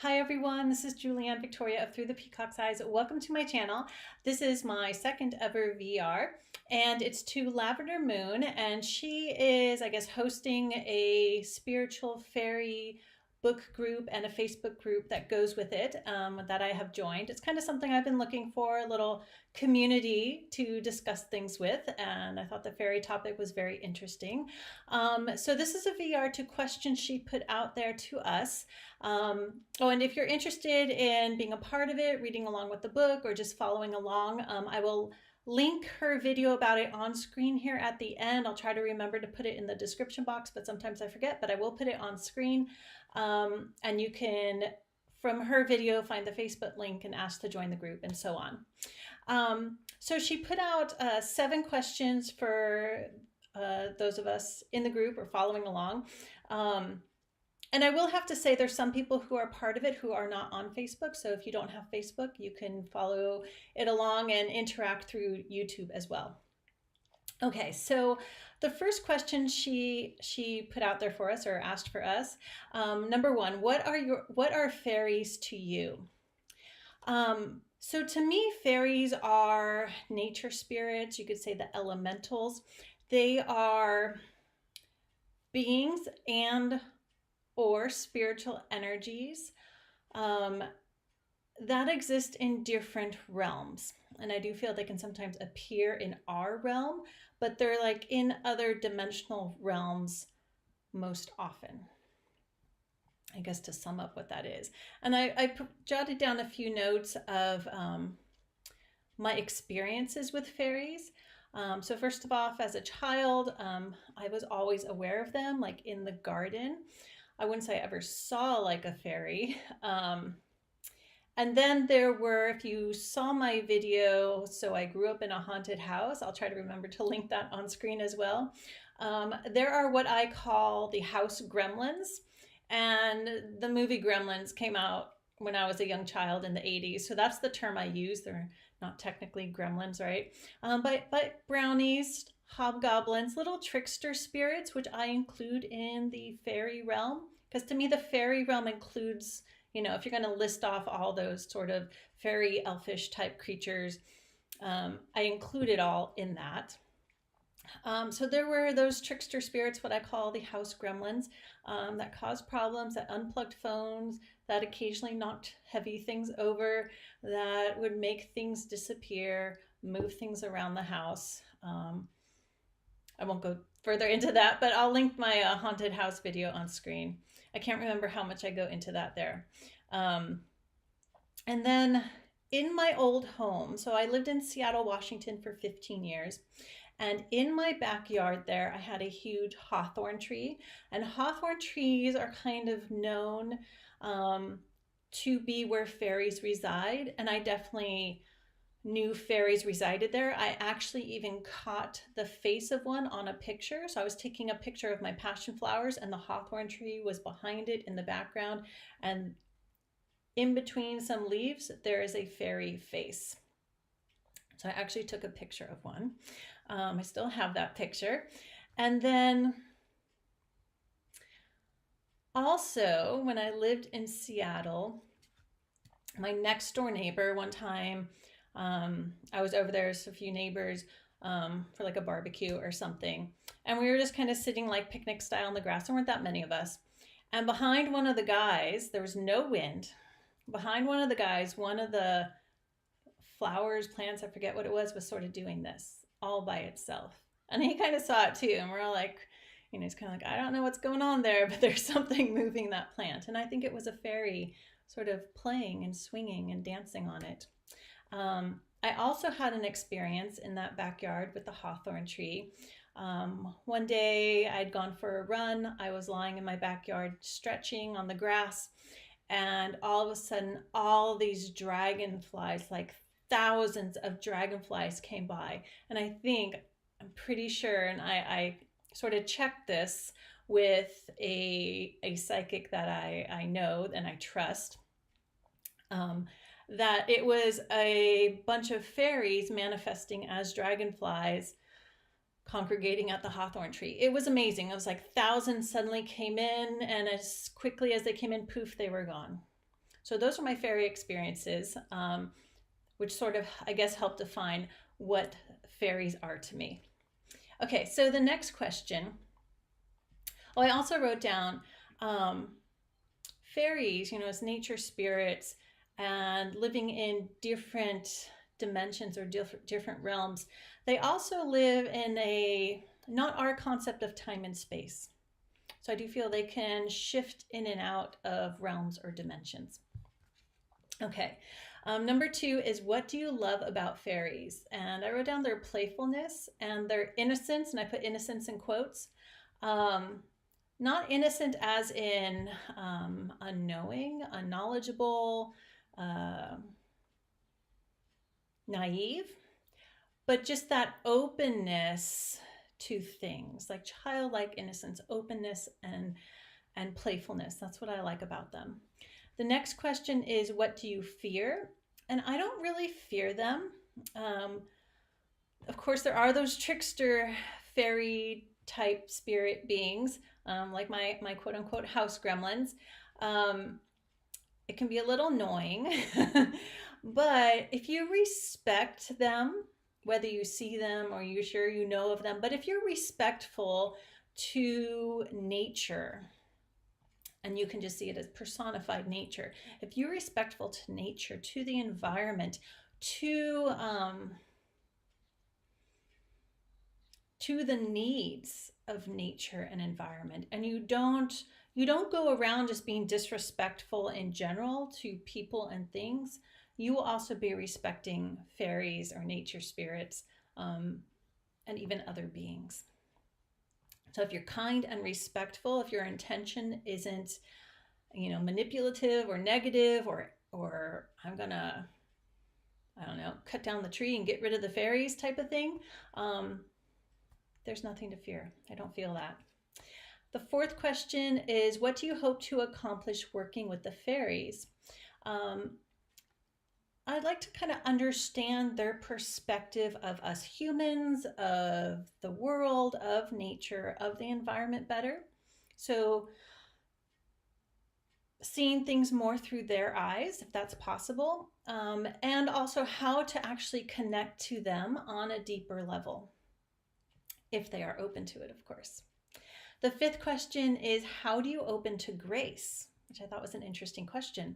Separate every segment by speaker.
Speaker 1: Hi everyone, this is Julianne Victoria of Through the Peacock's Eyes. Welcome to my channel. This is my second ever VR and it's to Lavender Moon, and she is, I guess, hosting a spiritual fairy book group and a Facebook group that goes with it that I have joined. It's kind of something I've been looking for, a little community to discuss things with, and I thought the fairy topic was very interesting. So this is a VR to question she put out there to us. Oh, and if you're interested in being a part of it, reading along with the book, or just following along, I will link her video about it on screen here at the end. I'll try to remember to put it in the description box, but sometimes I forget, but I will put it on screen. And you can, from her video, find the Facebook link and ask to join the group and so on. So she put out 7 questions for those of us in the group or following along. And I will have to say there's some people who are part of it who are not on Facebook. So if you don't have Facebook, you can follow it along and interact through YouTube as well. Okay, so the first question she put out there for us, or asked for us, number 1, what are fairies to you? So to me, fairies are nature spirits. You could say the elementals. They are beings and or spiritual energies that exist in different realms. And I do feel they can sometimes appear in our realm, but they're like in other dimensional realms most often. I guess to sum up what that is. And I jotted down a few notes of my experiences with fairies. So first of all, as a child, I was always aware of them, like in the garden. I wouldn't say I ever saw like a fairy. And then there were, if you saw my video, so I grew up in a haunted house. I'll try to remember to link that on screen as well. There are what I call the house gremlins. And the movie Gremlins came out when I was a young child in the 80s. So that's the term I use. They're not technically gremlins, right? But brownies, hobgoblins, little trickster spirits, which I include in the fairy realm. Because to me, the fairy realm includes, if you're going to list off all those sort of fairy elfish type creatures, I include it all in that. So there were those trickster spirits, what I call the house gremlins, that caused problems, that unplugged phones, that occasionally knocked heavy things over, that would make things disappear, move things around the house. I won't go further into that, but I'll link my haunted house video on screen. I can't remember how much I go into that there. And then in my old home, so I lived in Seattle, Washington for 15 years. And in my backyard there, I had a huge hawthorne tree. And hawthorne trees are kind of known to be where fairies reside. And I definitely knew fairies resided there. I actually even caught the face of one on a picture. So I was taking a picture of my passion flowers and the hawthorne tree was behind it in the background. And in between some leaves, there is a fairy face. So I actually took a picture of one. I still have that picture. And then also when I lived in Seattle, my next door neighbor, one time, I was over there with a few neighbors for like a barbecue or something. And we were just kind of sitting like picnic style on the grass. There weren't that many of us. And behind one of the guys, there was no wind. Behind one of the guys, one of the flowers, plants, I forget what it was sort of doing this all by itself. And he kind of saw it too. And we're all like, he's kind of like, I don't know what's going on there, but there's something moving that plant. And I think it was a fairy sort of playing and swinging and dancing on it. I also had an experience in that backyard with the hawthorn tree. One day I'd gone for a run. I was lying in my backyard stretching on the grass. And all of a sudden, all these dragonflies, like thousands of dragonflies came by. And I'm pretty sure, and I sort of checked this with a psychic that I know and I trust, that it was a bunch of fairies manifesting as dragonflies congregating at the hawthorn tree. It was amazing. It was like thousands suddenly came in, and as quickly as they came in, poof, they were gone. So those are my fairy experiences, which sort of, I guess, help define what fairies are to me. Okay, so the next question. Oh, I also wrote down fairies, as nature spirits and living in different dimensions or different realms. They also live in not our concept of time and space. So I do feel they can shift in and out of realms or dimensions. Okay. Number 2 is, what do you love about fairies? And I wrote down their playfulness and their innocence, and I put innocence in quotes. Not innocent as in unknowing, unknowledgeable, naive, but just that openness to things, like childlike innocence, openness, and playfulness. That's what I like about them. The next question is, what do you fear? And I don't really fear them. Of course, there are those trickster fairy type spirit beings, like my quote unquote house gremlins. It can be a little annoying, but if you respect them, whether you see them or you're sure you know of them, but if you're respectful to nature, and you can just see it as personified nature, if you're respectful to nature, to the environment, to the needs of nature and environment, and you don't go around just being disrespectful in general to people and things, you will also be respecting fairies or nature spirits, and even other beings. So if you're kind and respectful, if your intention isn't, manipulative or negative, or I'm gonna, I don't know, cut down the tree and get rid of the fairies type of thing, there's nothing to fear. I don't feel that. The 4th question is, what do you hope to accomplish working with the fairies? I'd like to kind of understand their perspective of us humans, of the world, of nature, of the environment better. So seeing things more through their eyes, if that's possible, and also how to actually connect to them on a deeper level, if they are open to it, of course. The 5th question is, how do you open to grace? Which I thought was an interesting question.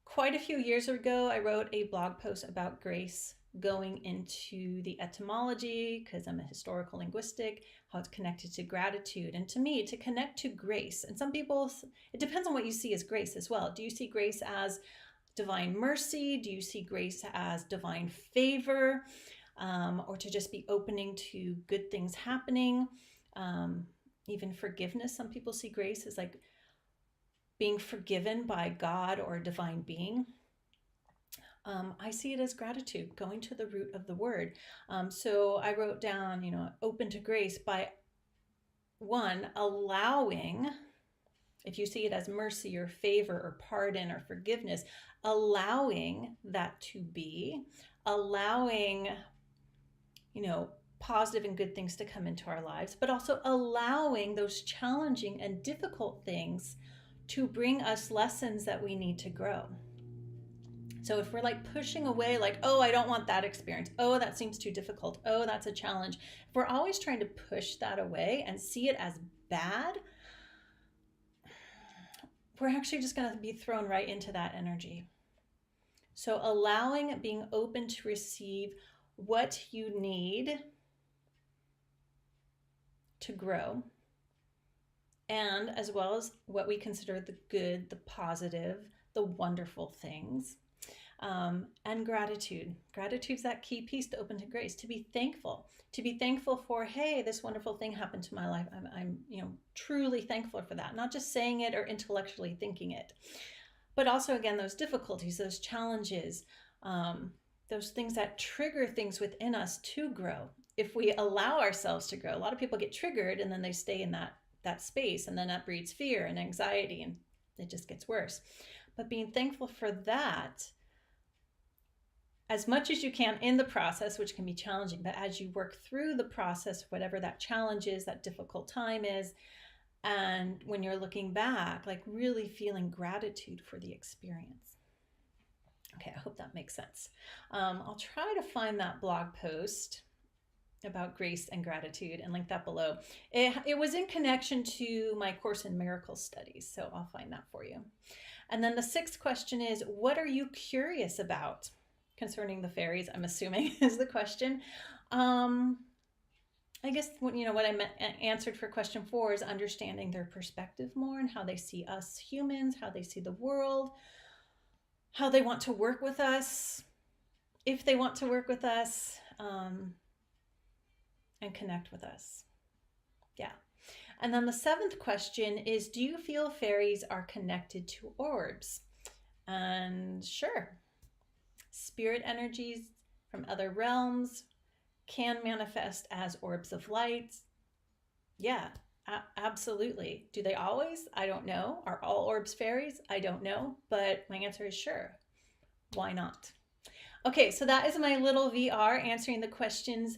Speaker 1: Quite a few years ago, I wrote a blog post about grace, going into the etymology, because I'm a historical linguistic, how it's connected to gratitude. And to me, to connect to grace, and some people, it depends on what you see as grace as well. Do you see grace as divine mercy? Do you see grace as divine favor? Or to just be opening to good things happening? Even forgiveness. Some people see grace as like being forgiven by God or a divine being. I see it as gratitude, going to the root of the word. So I wrote down, open to grace by, 1, allowing, if you see it as mercy or favor or pardon or forgiveness, allowing that to be, allowing, positive and good things to come into our lives, but also allowing those challenging and difficult things to bring us lessons that we need to grow. So if we're like pushing away, like, oh, I don't want that experience. Oh, that seems too difficult. Oh, that's a challenge. If we're always trying to push that away and see it as bad, we're actually just going to be thrown right into that energy. So allowing, being open to receive what you need to grow, and as well as what we consider the good, the positive, the wonderful things, and gratitude. Gratitude's that key piece to open to grace, to be thankful for, hey, this wonderful thing happened to my life. I'm truly thankful for that. Not just saying it or intellectually thinking it, but also, again, those difficulties, those challenges, those things that trigger things within us to grow. If we allow ourselves to grow, a lot of people get triggered and then they stay in that space, and then that breeds fear and anxiety, and it just gets worse. But being thankful for that as much as you can in the process, which can be challenging, but as you work through the process, whatever that challenge is, that difficult time is, And when you're looking back, like really feeling gratitude for the experience. Okay, I hope that makes sense. I'll try to find that blog post about grace and gratitude and link that below. It was in connection to my Course in Miracles studies, so I'll find that for you. And then the sixth question is, what are you curious about concerning the fairies? I'm assuming is the question. I guess what I answered for question 4 is understanding their perspective more and how they see us humans, how they see the world, how they want to work with us, if they want to work with us, and connect with us. Yeah. And then the 7th question is, do you feel fairies are connected to orbs? And sure, spirit energies from other realms can manifest as orbs of light. Yeah, absolutely. Do they always? I don't know. Are all orbs fairies? I don't know, but my answer is sure. Why not? Okay, so that is my little VR answering the questions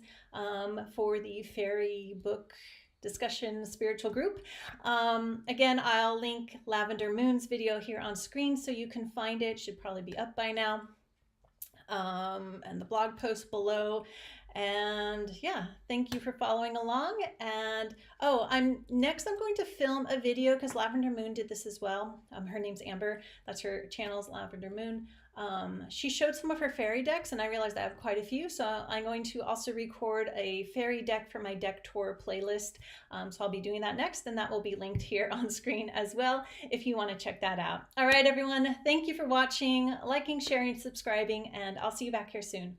Speaker 1: for the fairy book discussion spiritual group. Again, I'll link Lavender Moon's video here on screen so you can find it. Should probably be up by now. And the blog post below. And yeah, thank you for following along. And I'm going to film a video because Lavender Moon did this as well. Her name's Amber. That's her channel's Lavender Moon. She showed some of her fairy decks, and I realized I have quite a few, so I'm going to also record a fairy deck for my deck tour playlist. So I'll be doing that next, and that will be linked here on screen as well if you want to check that out. All right, everyone, thank you for watching, liking, sharing, subscribing, and I'll see you back here soon.